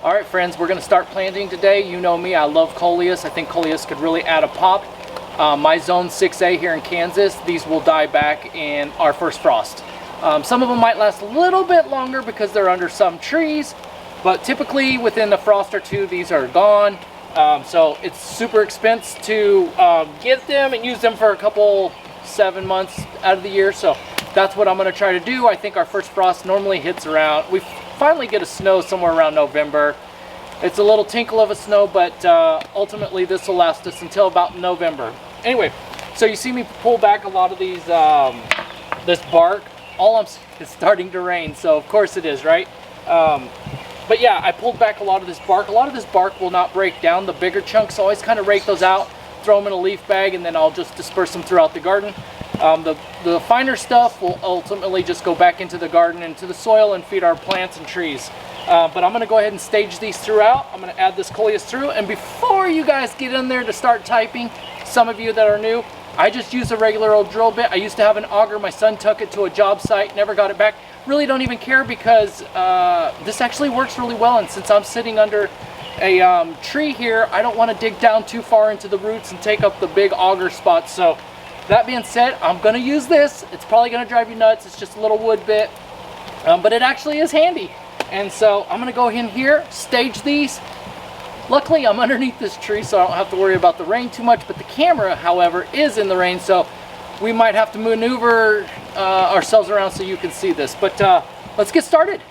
All right, friends, we're going to start planting today. You know me, I love Coleus. I think Coleus could really add a pop. My zone 6A here in Kansas, these will die back in our first frost. Some of them might last a little bit longer because they're under some trees, but typically within a frost or two, these are gone. So it's super expensive to get them and use them for a couple 7 months out of the year. So that's what I'm going to try to do. I think our first frost normally hits around, we finally get a snow somewhere around November. It's a little tinkle of a snow, but ultimately this will last us until about November. Anyway, so you see me pull back a lot of these, this bark. It's starting to rain, so of course it is, right? But yeah, I pulled back a lot of this bark. A lot of this bark will not break down. The bigger chunks, always kind of rake those out, throw them in a leaf bag, and then I'll just disperse them throughout the garden. The finer stuff will ultimately just go back into the garden, into the soil, and feed our plants and trees. But I'm going to go ahead and stage these throughout. I'm going to add this Coleus through. And before you guys get in there to start typing, some of you that are new, I just use a regular old drill bit. I used to have an auger. My son took it to a job site, never got it back. Really don't even care because this actually works really well. And since I'm sitting under a tree here, I don't want to dig down too far into the roots and take up the big auger spots. So that being said, I'm going to use this. It's probably going to drive you nuts. It's just a little wood bit, but it actually is handy. And so I'm going to go in here, stage these. Luckily, I'm underneath this tree, so I don't have to worry about the rain too much. But the camera, however, is in the rain, so we might have to maneuver ourselves around so you can see this. But let's get started.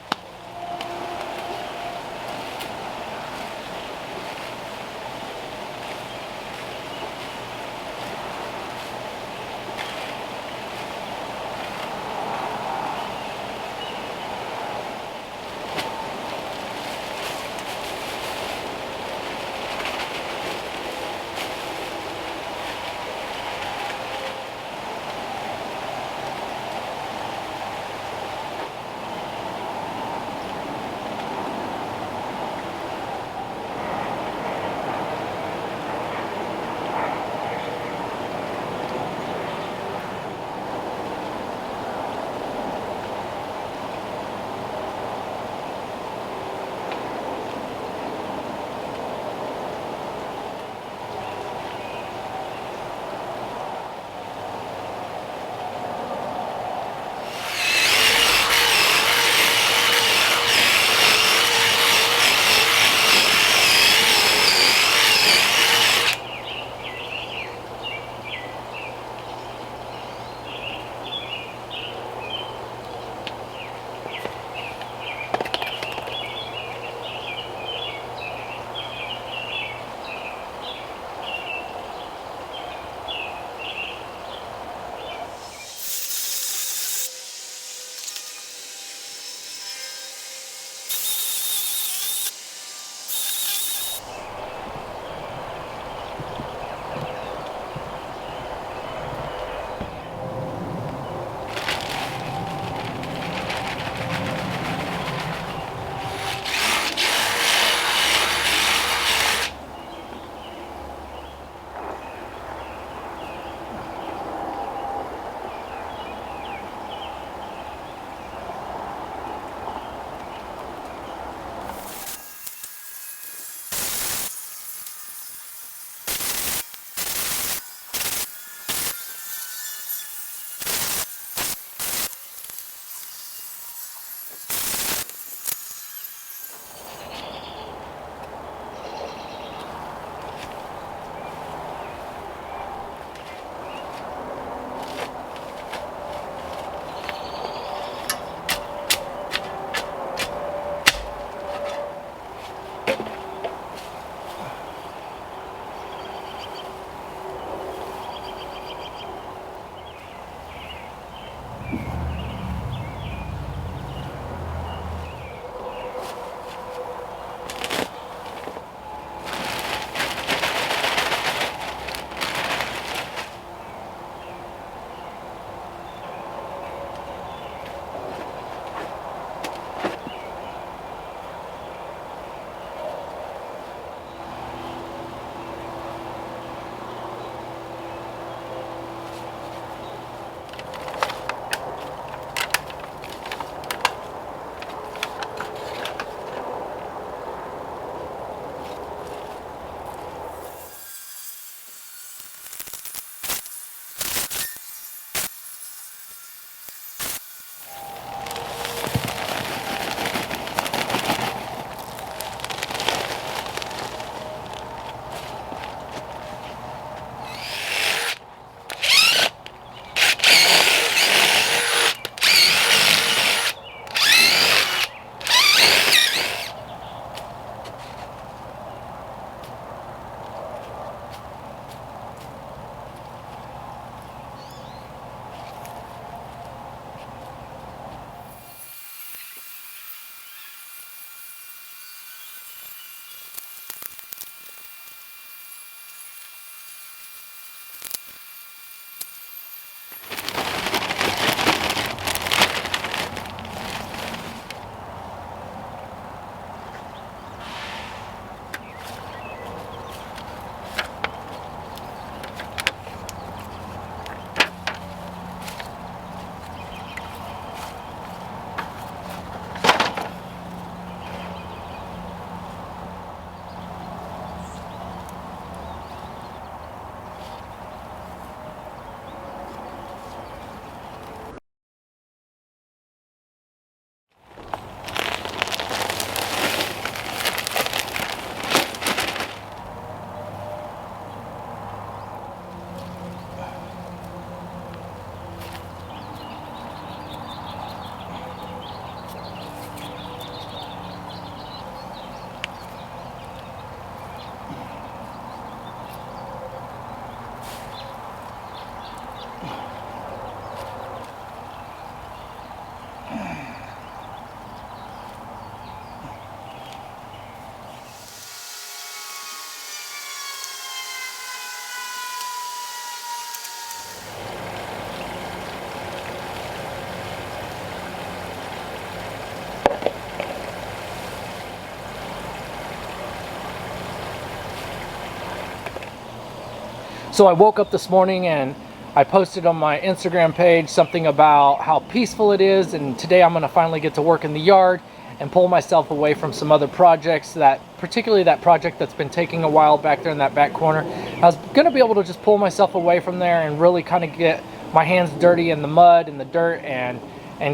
So I woke up this morning and I posted on my Instagram page something about how peaceful it is, and today I'm going to finally get to work in the yard and pull myself away from some other projects, particularly that project that's been taking a while back there in that back corner. I was going to be able to just pull myself away from there and really kind of get my hands dirty in the mud and the dirt and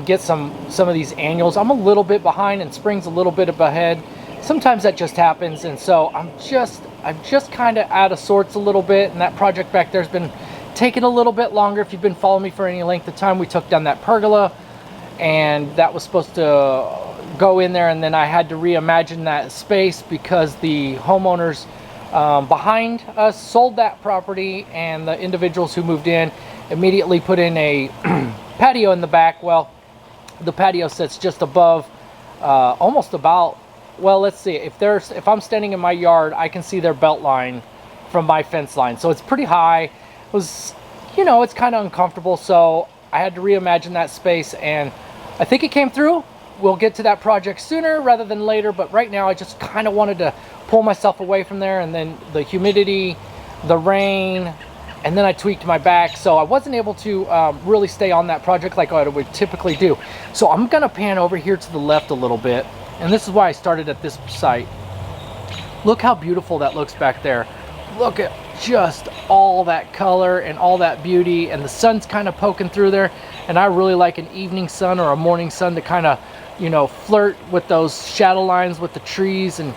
get some of these annuals. I'm a little bit behind and spring's a little bit ahead. Sometimes that just happens, and so I'm just kind of out of sorts a little bit, and that project back there's been taking a little bit longer. If you've been following me for any length of time, we took down that pergola, and that was supposed to go in there, and then I had to reimagine that space because the homeowners behind us sold that property, and the individuals who moved in immediately put in a patio in the back. Well, the patio sits just above, almost about, well, let's see, if I'm standing in my yard, I can see their belt line from my fence line, so it's pretty high. It was, you know, it's kind of uncomfortable, so I had to reimagine that space, and I think it came through. We'll get to that project sooner rather than later, but right now I just kind of wanted to pull myself away from there, and then the humidity, the rain, and then I tweaked my back, so I wasn't able to really stay on that project like I would typically do. So I'm gonna pan over here to the left a little bit, and this is why I started at this site. Look how beautiful that looks back there. Look at just all that color and all that beauty, and the sun's kind of poking through there, and I really like an evening sun or a morning sun to kind of, you know, flirt with those shadow lines with the trees, and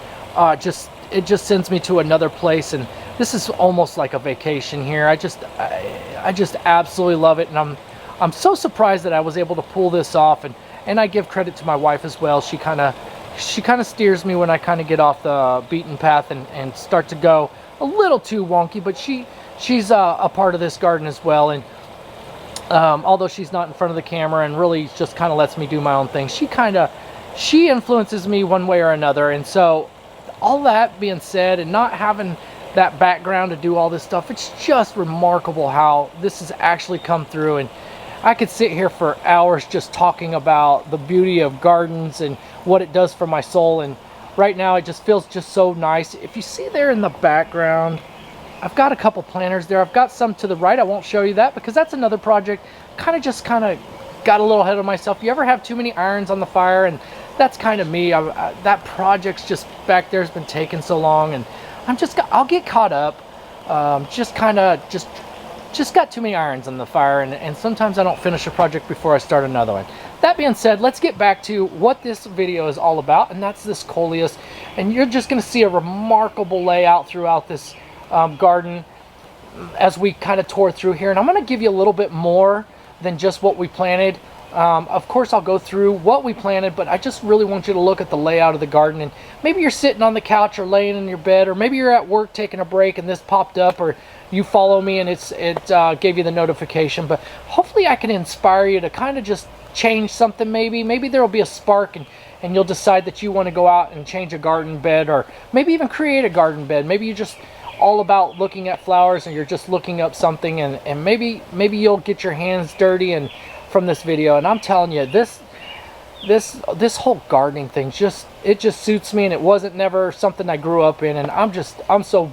it just sends me to another place. And this is almost like a vacation here. I just absolutely love it, and I'm so surprised that I was able to pull this off, and I give credit to my wife as well. She kind of steers me when I kind of get off the beaten path and start to go a little too wonky, but she's a part of this garden as well, and although she's not in front of the camera and really just kind of lets me do my own thing, she influences me one way or another. And so all that being said, and not having that background to do all this stuff, it's just remarkable how this has actually come through. And I could sit here for hours just talking about the beauty of gardens and what it does for my soul, and right now it just feels just so nice. If you see there in the background, I've got a couple planters there. I've got some to the right. I won't show you that because that's another project. Kind of got a little ahead of myself. You ever have too many irons on the fire? And that's kind of me. That project's just back there has been taking so long, and I'll get caught up. Just got too many irons on the fire, and sometimes I don't finish a project before I start another one. That being said, let's get back to what this video is all about, and that's this Coleus. And you're just going to see a remarkable layout throughout this garden as we kind of tore through here, and I'm going to give you a little bit more than just what we planted. Of course I'll go through what we planted, but I just really want you to look at the layout of the garden. And maybe you're sitting on the couch or laying in your bed, or maybe you're at work taking a break and this popped up, or you follow me and it gave you the notification. But hopefully I can inspire you to kind of just change something. Maybe there will be a spark, and you'll decide that you want to go out and change a garden bed, or maybe even create a garden bed. Maybe you just all about looking at flowers, and you're just looking up something, and maybe you'll get your hands dirty and from this video. And I'm telling you, this whole gardening thing just suits me, and it wasn't never something I grew up in, and I'm so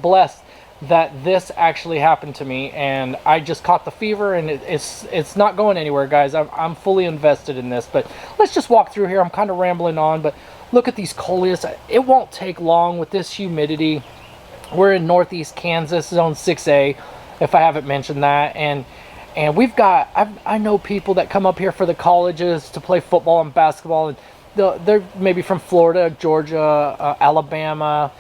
blessed that this actually happened to me, and I just caught the fever, and it's not going anywhere, guys. I'm fully invested in this. But let's just walk through here. I'm kind of rambling on, but look at these Coleus. It won't take long with this humidity. We're in northeast Kansas, zone 6A, if I haven't mentioned that. And we've got, I know people that come up here for the colleges to play football and basketball, and they're maybe from Florida, Georgia, Alabama,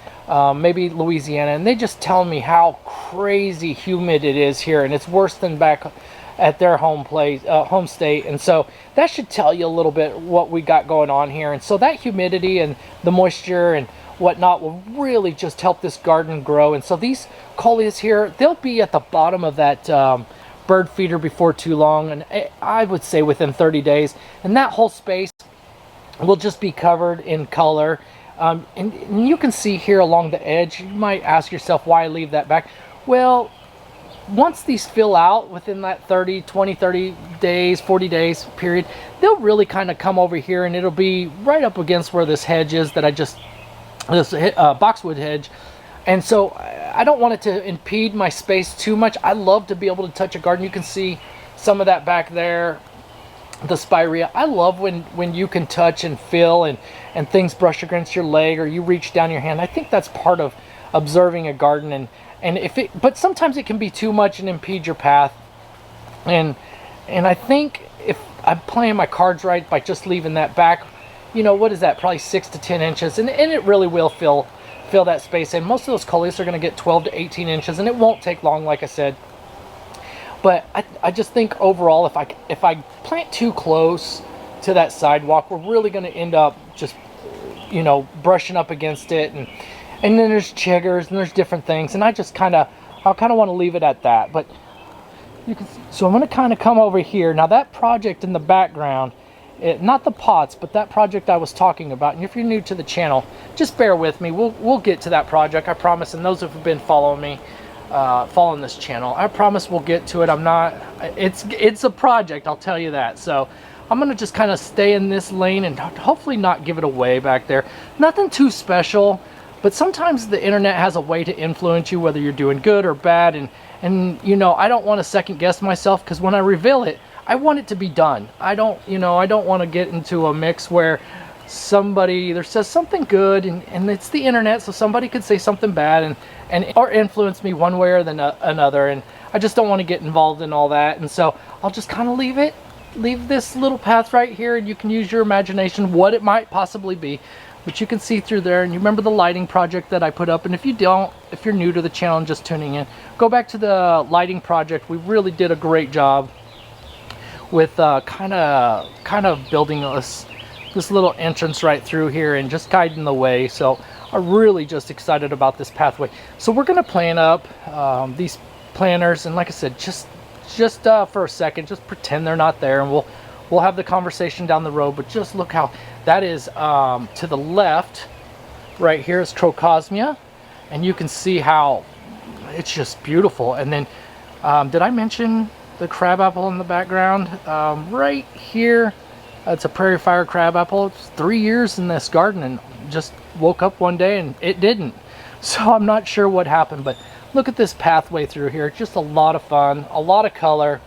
maybe Louisiana, and they just tell me how crazy humid it is here, and it's worse than back at their home state. And so that should tell you a little bit what we got going on here. And so that humidity and the moisture and whatnot will really just help this garden grow. And so these Coleus here, they'll be at the bottom of that bird feeder before too long, and I would say within 30 days, and that whole space will just be covered in color. And you can see here along the edge, you might ask yourself why I leave that back. Well, once these fill out within that 30 days, 40 days period, they'll really kind of come over here, and it'll be right up against where this hedge is that this boxwood hedge. And so I don't want it to impede my space too much. I love to be able to touch a garden. You can see some of that back there, the spirea. I love when you can touch and feel and things brush against your leg or you reach down your hand. I think that's part of observing a garden, but sometimes it can be too much and impede your path. And I think if I'm playing my cards right by just leaving that back, you know, what is that? Probably 6 to 10 inches, and it really will fill that space in. Most of those Coleus are going to get 12 to 18 inches, and it won't take long, like I said. But I just think overall, if I plant too close to that sidewalk, we're really going to end up just, you know, brushing up against it, and then there's chiggers and there's different things, and I kind of want to leave it at that. But you can, so I'm going to kind of come over here. Now that project in the background, not the pots, but that project I was talking about. And if you're new to the channel, just bear with me. We'll get to that project, I promise. And those who've been following me, following this channel, I promise we'll get to it. It's a project, I'll tell you that. So I'm gonna just kind of stay in this lane and hopefully not give it away back there. Nothing too special, but sometimes the internet has a way to influence you, whether you're doing good or bad. And you know, I don't want to second guess myself, because when I reveal it, I want it to be done. I don't want to get into a mix where somebody either says something good, and it's the internet, so somebody could say something bad or influence me one way or another, and I just don't want to get involved in all that. And so I'll just kind of leave this little path right here, and you can use your imagination what it might possibly be. But you can see through there, and you remember the lighting project that I put up. And if you're new to the channel and just tuning in, go back to the lighting project. We really did a great job with kind of building this little entrance right through here and just guiding the way. So I'm really just excited about this pathway. So we're going to plan up these planters, and like I said, just for a second, just pretend they're not there, and we'll have the conversation down the road. But just look how that is to the left right here is Trocosmia, and you can see how it's just beautiful. And then did I mention the crabapple in the background? Right here, it's a prairie fire crabapple. It's 3 years in this garden and just woke up one day and it didn't. So I'm not sure what happened, but look at this pathway through here. Just a lot of fun, a lot of color.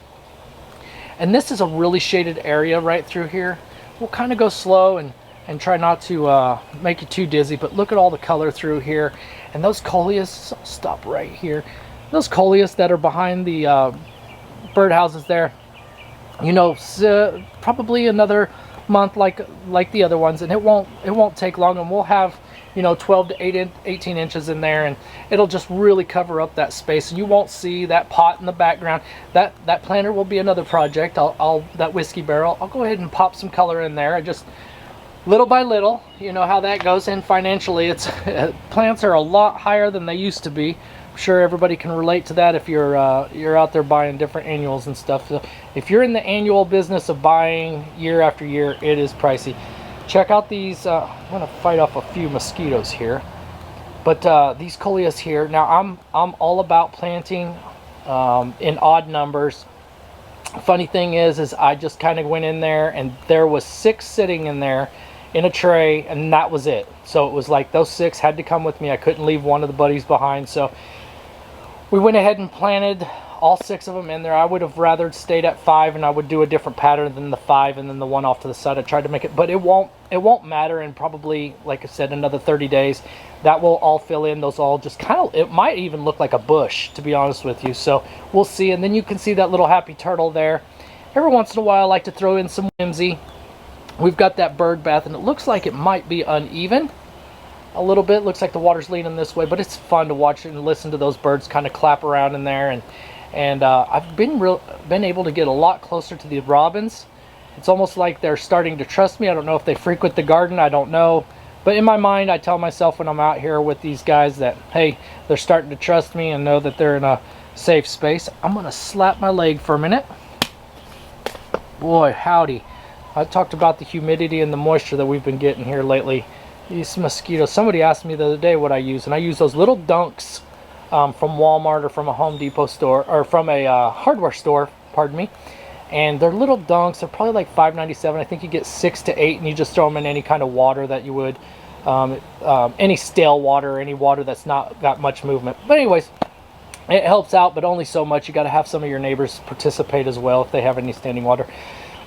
And this is a really shaded area right through here. We'll kind of go slow and try not to make you too dizzy, but look at all the color through here. And those Coleus, stop right here. Those Coleus that are behind the birdhouses there, you know, probably another month like the other ones, and it won't take long, and we'll have, you know, 12 to 18 inches in there, and it'll just really cover up that space, and you won't see that pot in the background. That planter will be another project. That whiskey barrel, I'll go ahead and pop some color in there. I just little by little, you know how that goes. And financially, it's plants are a lot higher than they used to be. I'm sure everybody can relate to that if you're out there buying different annuals and stuff. So if you're in the annual business of buying year after year, it is pricey. Check out these. I'm gonna fight off a few mosquitoes here, but these Coleus here. Now I'm all about planting in odd numbers. Funny thing is I just kind of went in there, and there was 6 sitting in there in a tray, and that was it. So it was like those 6 had to come with me. I couldn't leave one of the buddies behind, so we went ahead and planted all 6 of them in there. I would have rather stayed at 5, and I would do a different pattern than the 5 and then the one off to the side. I tried to make it, but it won't matter. And probably, like I said, another 30 days that will all fill in. Those all just kind of, it might even look like a bush, to be honest with you. So we'll see. And then you can see that little happy turtle there. Every once in a while I like to throw in some whimsy. We've got that bird bath, and it looks like it might be uneven a little bit. Looks like the water's leaning this way, but it's fun to watch and listen to those birds kind of clap around in there. And I've been able to get a lot closer to the robins. It's almost like they're starting to trust me. I don't know if they frequent the garden. I don't know. But in my mind, I tell myself when I'm out here with these guys that, hey, they're starting to trust me and know that they're in a safe space. I'm going to slap my leg for a minute. Boy, howdy. I talked about the humidity and the moisture that we've been getting here lately. These mosquitoes. Somebody asked me the other day what I use, and I use those little dunks from Walmart or from a Home Depot store, or from a hardware store, pardon me. And they're little dunks. They're probably like $5.97. I think you get 6 to 8, and you just throw them in any kind of water that you would any stale water, any water that's not got much movement. But anyways, it helps out, but only so much. You got to have some of your neighbors participate as well if they have any standing water.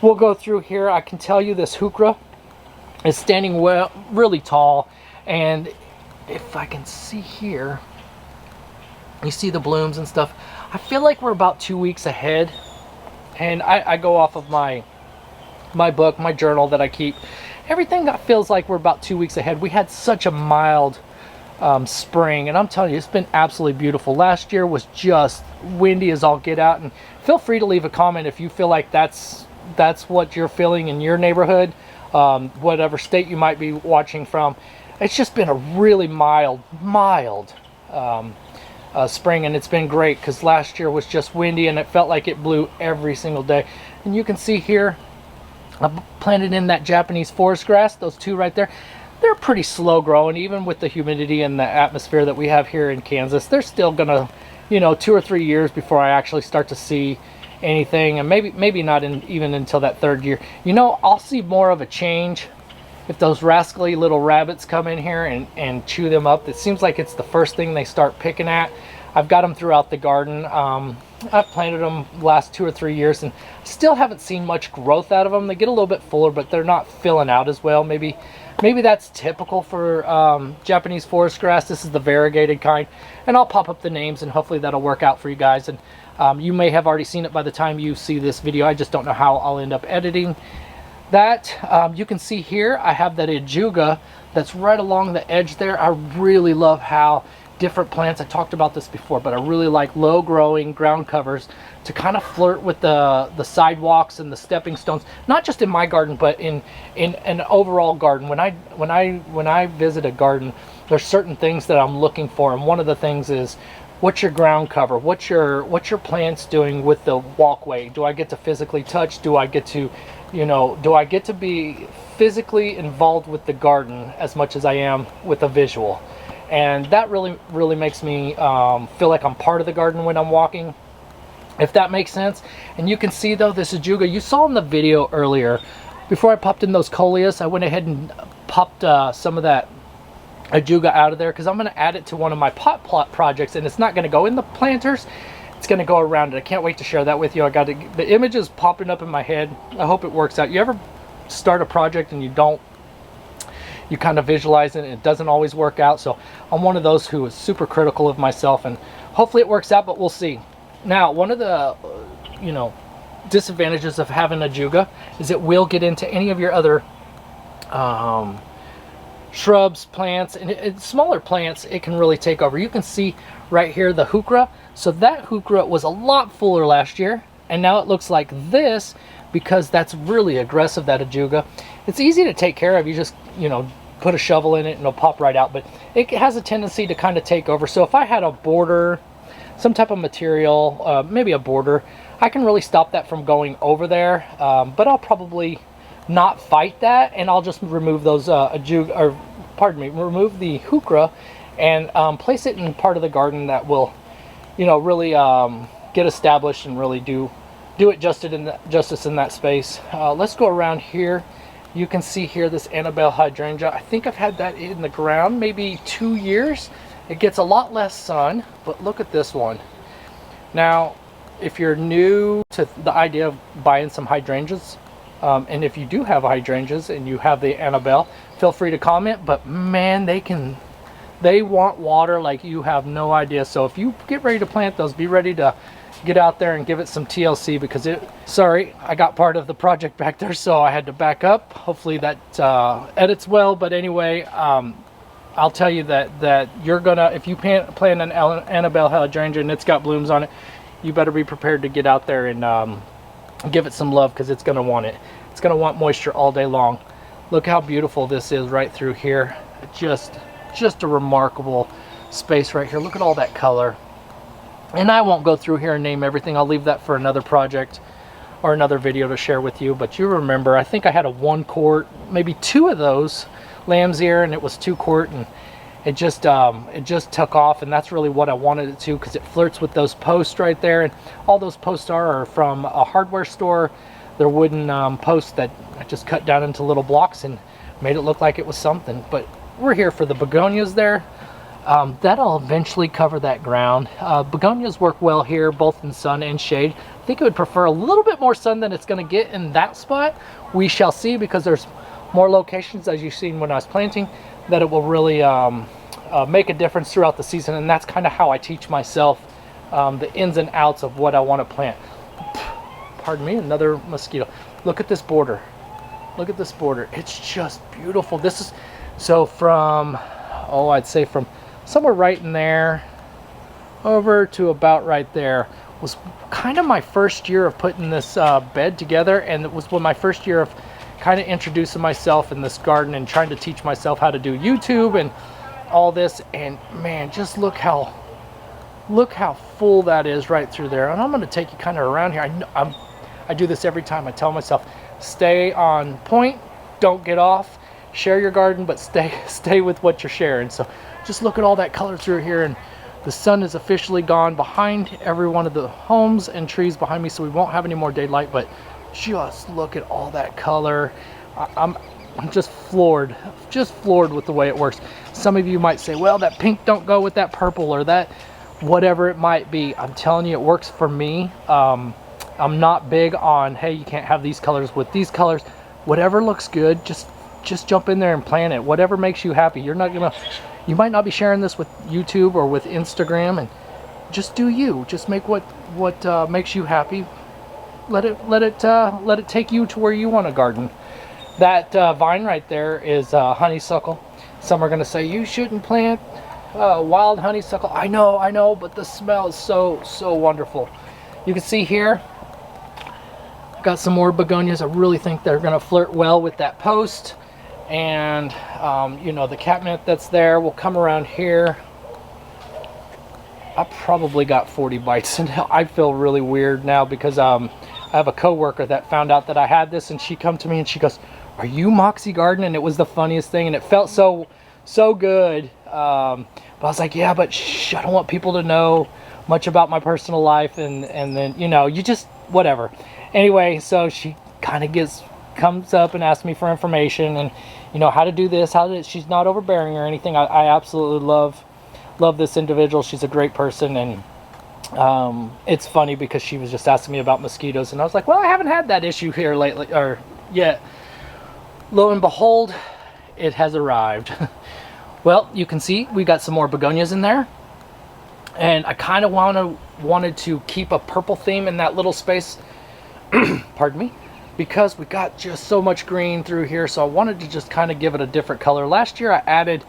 We'll go through here. I can tell you this heuchera is standing well, really tall, and if I can see here, you see the blooms and stuff. I feel like we're about 2 weeks ahead, and I go off of my book, my journal that I keep. Everything feels like we're about 2 weeks ahead. We had such a mild spring, and I'm telling you, it's been absolutely beautiful. Last year was just windy as all get out, and feel free to leave a comment if you feel like that's what you're feeling in your neighborhood, whatever state you might be watching from. It's just been a really mild spring, and it's been great because last year was just windy and it felt like it blew every single day. And you can see here, I planted in that Japanese forest grass, those two right there. They're pretty slow growing, even with the humidity and the atmosphere that we have here in Kansas. They're still gonna, 2 or 3 years before I actually start to see anything, and maybe not even until that third year. I'll see more of a change if those rascally little rabbits come in here and chew them up. It seems like it's the first thing they start picking at. I've got them throughout the garden. I've planted them the last 2 or 3 years and still haven't seen much growth out of them. They get a little bit fuller, but they're not filling out as well. Maybe that's typical for Japanese forest grass. This is the variegated kind, and I'll pop up the names and hopefully that'll work out for you guys. And you may have already seen it by the time you see this video. I just don't know how I'll end up editing that. You can see here I have that ajuga that's right along the edge there. I really love how different plants, I talked about this before, but I really like low growing ground covers to kind of flirt with the sidewalks and the stepping stones, not just in my garden but in an overall garden. When I visit a garden, there's certain things that I'm looking for, and one of the things is, what's your ground cover? What's your plants doing with the walkway? Do I get to physically touch? Do I get to be physically involved with the garden as much as I am with a visual? And that really makes me feel like I'm part of the garden when I'm walking, if that makes sense. And you can see though, this ajuga, you saw in the video earlier, before I popped in those Coleus, I went ahead and popped some of that ajuga out of there because I'm going to add it to one of my pot plot projects, and it's not going to go in the planters, it's going to go around it. I can't wait to share that with you. The image is popping up in my head. I hope it works out. You ever start a project and you kind of visualize it and it doesn't always work out? So I'm one of those who is super critical of myself, and hopefully it works out, but we'll see. Now, one of the disadvantages of having ajuga is it will get into any of your other shrubs, plants, and smaller plants. It can really take over. You can see right here the heuchera. So that heuchera was a lot fuller last year, and now it looks like this because that's really aggressive, that ajuga. It's easy to take care of. You just put a shovel in it and it'll pop right out, but it has a tendency to kind of take over. So if I had a border, some type of material, maybe a border, I can really stop that from going over there. But I'll probably not fight that, and I'll just remove those remove the heuchera and place it in part of the garden that will really get established and really do it justice in that space. Let's go around here. You can see here this Annabelle hydrangea. I think I've had that in the ground maybe 2 years. It gets a lot less sun, but look at this one. Now, if you're new to the idea of buying some hydrangeas, and if you do have hydrangeas and you have the Annabelle, feel free to comment. But man, they want water like you have no idea. So if you get ready to plant those, be ready to get out there and give it some TLC, because sorry, I got part of the project back there, so I had to back up. Hopefully that edits well. But anyway, I'll tell you that you're gonna, if you plant an Annabelle hydrangea and it's got blooms on it, you better be prepared to get out there and give it some love, because it's gonna want it. It's gonna want moisture all day long. Look how beautiful this is right through here. Just a remarkable space right here. Look at all that color. And I won't go through here and name everything. I'll leave that for another project or another video to share with you. But you remember, I think I had a 1 quart, maybe 2 of those lamb's ear, and it was 2 quart, and it just took off. And that's really what I wanted it to, because it flirts with those posts right there. And all those posts are from a hardware store. They're wooden posts that I just cut down into little blocks and made it look like it was something. But we're here for the begonias there. That'll eventually cover that ground. Begonias work well here, both in sun and shade. I think it would prefer a little bit more sun than it's going to get in that spot. We shall see, because there's more locations, as you've seen when I was planting, that it will really make a difference throughout the season. And that's kind of how I teach myself the ins and outs of what I want to plant. Pardon me, another mosquito. Look at this border. Look at this border. It's just beautiful. This is so from, oh, I'd say from somewhere right in there over to about right there was kind of my first year of putting this bed together, and it was when my first year of kind of introducing myself in this garden and trying to teach myself how to do YouTube and all this. And man, just look how full that is right through there. And I'm going to take you kind of around here. I do this every time. I tell myself, stay on point, don't get off, share your garden, but stay with what you're sharing. So just look at all that color through here, and the sun is officially gone behind every one of the homes and trees behind me, so we won't have any more daylight. But just look at all that color. I'm just floored with the way it works. Some of you might say, well, that pink don't go with that purple, or that whatever it might be. I'm telling you, it works for me. I'm not big on, hey, you can't have these colors with these colors. Whatever looks good, just jump in there and plant it. Whatever makes you happy. You might not be sharing this with YouTube or with Instagram, and just do you. Just make what makes you happy. Let it take you to where you want to garden. That vine right there is honeysuckle. Some are going to say you shouldn't plant wild honeysuckle. I know, but the smell is so wonderful. You can see here, got some more begonias. I really think they're going to flirt well with that post. And you know, the catnip that's there will come around here. I probably got 40 bites, and I feel really weird now because I have a coworker that found out that I had this, and she come to me and she goes, "Are you Moxie Garden?" And it was the funniest thing, and it felt so good. But I was like, yeah, but shh, I don't want people to know much about my personal life, and then, you know, you just whatever. Anyway, so she kind of comes up and asks me for information, and you know, how to do this, she's not overbearing or anything. I absolutely love this individual. She's a great person, and it's funny because she was just asking me about mosquitoes, and I was like, well, I haven't had that issue here lately or yet. Lo and behold, it has arrived. Well, you can see we got some more begonias in there, and I kind of wanted to keep a purple theme in that little space. Pardon me. Because we got just so much green through here, so I wanted to just kind of give it a different color. Last year I added,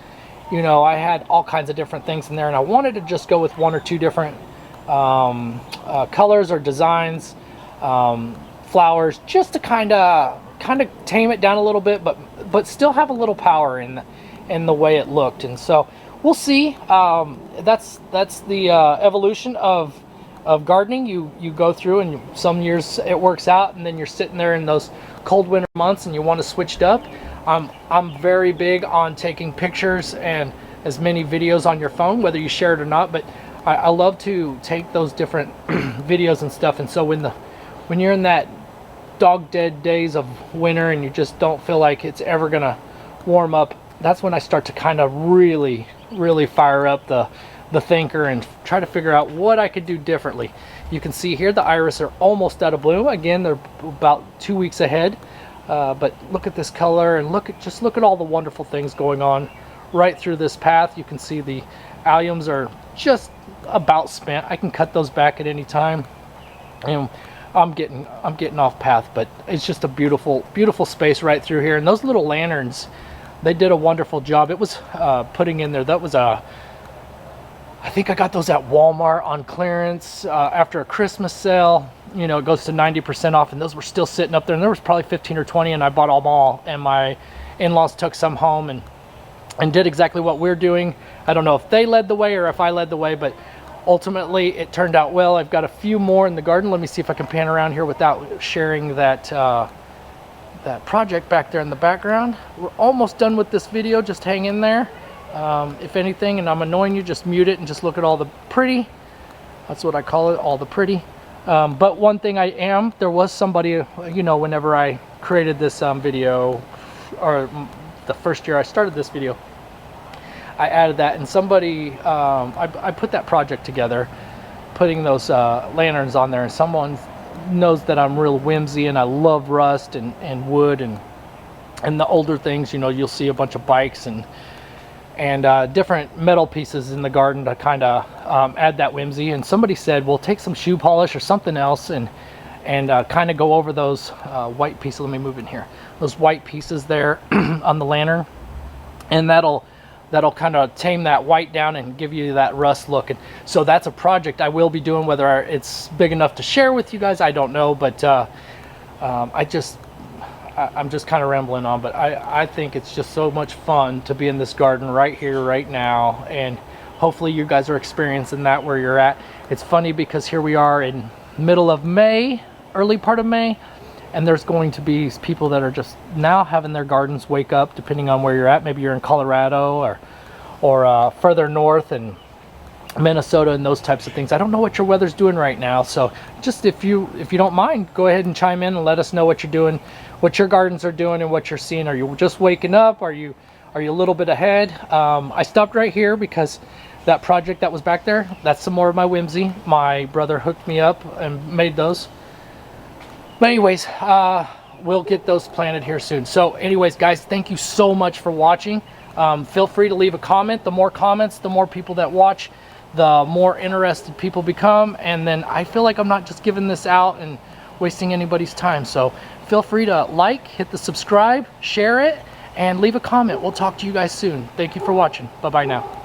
you know, I had all kinds of different things in there, and I wanted to just go with one or two different colors or designs, flowers, just to kind of tame it down a little bit, but still have a little power in the way it looked. And so we'll see. That's the evolution of gardening. You go through, and some years it works out, and then you're sitting there in those cold winter months and you want to switch it up. I'm very big on taking pictures and as many videos on your phone, whether you share it or not, but I love to take those different videos and stuff. And so when you're in that dog dead days of winter and you just don't feel like it's ever gonna warm up, that's when I start to kind of really fire up the thinker and try to figure out what I could do differently. You can see here the iris are almost out of bloom. Again, they're about 2 weeks ahead, but look at this color, and look at all the wonderful things going on right through this path. You can see the alliums are just about spent. I can cut those back at any time, and I'm getting off path, but it's just a beautiful space right through here. And those little lanterns, they did a wonderful job. It was putting in there, that was I think I got those at Walmart on clearance after a Christmas sale. You know, it goes to 90% off, and those were still sitting up there, and there was probably 15 or 20, and I bought them all, and my in-laws took some home and did exactly what we're doing. I don't know if they led the way or if I led the way, but ultimately it turned out well. I've got a few more in the garden. Let me see if I can pan around here without sharing that that project back there in the background. We're almost done with this video. Just hang in there. If anything, and I'm annoying you, just mute it and just look at all the pretty. That's what I call it, all the pretty. But one thing there was somebody, you know, whenever I created this video, or the first year I started this video, I added that, and somebody, I put that project together, putting those lanterns on there, and someone knows that I'm real whimsy and I love rust and wood and the older things. You know, you'll see a bunch of bikes and different metal pieces in the garden to kind of add that whimsy. And somebody said, well, take some shoe polish or something else and kind of go over those white pieces. Let me move in here. Those white pieces there on the lantern, and that'll kind of tame that white down and give you that rust look. And so that's a project I will be doing. Whether it's big enough to share with you guys, I don't know, but I'm just kind of rambling on, but I think it's just so much fun to be in this garden right here, right now, and hopefully you guys are experiencing that where you're at. It's funny because here we are in middle of May, early part of May, and there's going to be people that are just now having their gardens wake up, depending on where you're at. Maybe you're in Colorado or further north in Minnesota and those types of things. I don't know what your weather's doing right now, so just if you don't mind, go ahead and chime in and let us know what you're doing, what your gardens are doing, and what you're seeing. Are you just waking up? Are you a little bit ahead? I stopped right here because that project that was back there, that's some more of my whimsy. My brother hooked me up and made those. But anyways, we'll get those planted here soon. So anyways, guys, thank you so much for watching. Feel free to leave a comment. The more comments, the more people that watch, the more interested people become. And then I feel like I'm not just giving this out and wasting anybody's time. So feel free to like, hit the subscribe, share it, and leave a comment. We'll talk to you guys soon. Thank you for watching. Bye-bye now.